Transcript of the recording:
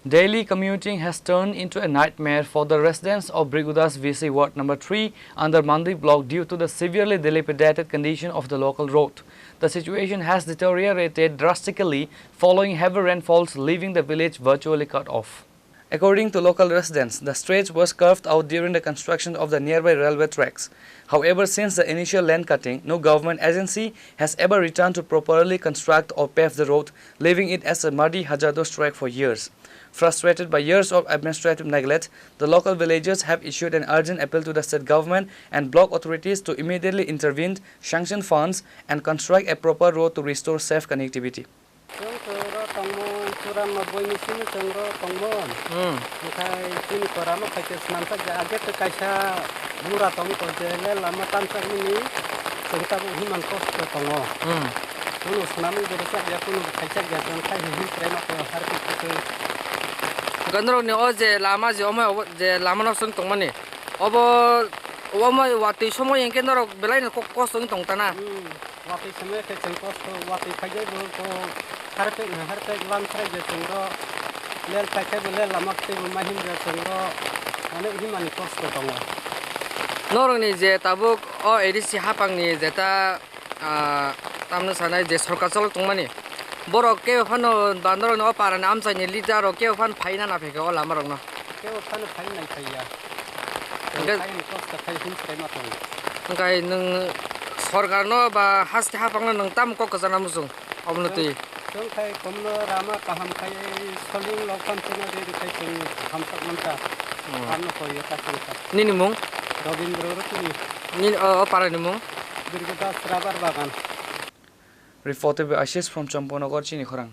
Daily commuting has turned into a nightmare for the residents of Brigudas VC Ward No. 3 under Mandwi Block due to the severely dilapidated condition of the local road. The situation has deteriorated drastically following heavy rainfalls, leaving the village virtually cut off. According to local residents, the stretch was carved out during the construction of the nearby railway tracks. However, since the initial land cutting, no government agency has ever returned to properly construct or pave the road, leaving it as a muddy, hazardous track for years. Frustrated by years of administrative neglect, the local villagers have issued an urgent appeal to the state government and block authorities to immediately intervene, sanction funds, and construct a proper road to restore safe connectivity. Gandro ni oje lama je oma je lama no sung tong mani obo oma wati somo yang kendoro belai no kos sung tong tana wati semua ke cengkos to wati kaje do to harpe lam trai je cengro lel kaje lel lama te mahim je cengro ane hi mani kos to tong norong ni je tabuk o edisi hapang ni jeta tamno sanai je sarkar chol tong mani borok ke phano bandoro no para nam sa ni lidaro ke phan phaina na pheke ola marong no ke phan phai nai phaiya kai ni kos ta khai hin tre ma tong ngai nung sarkar no ba haste hapang no nung tam ko kazana musung obnoti tong khai komno rama kaham khai soling lokam chena de khai chung ham sak manta anno ko ye ta chung nini mung Robindro Rukuni ni o para ni mung Brigudas Rabar Bagan. Reported by Ashish from Chini, Khorang.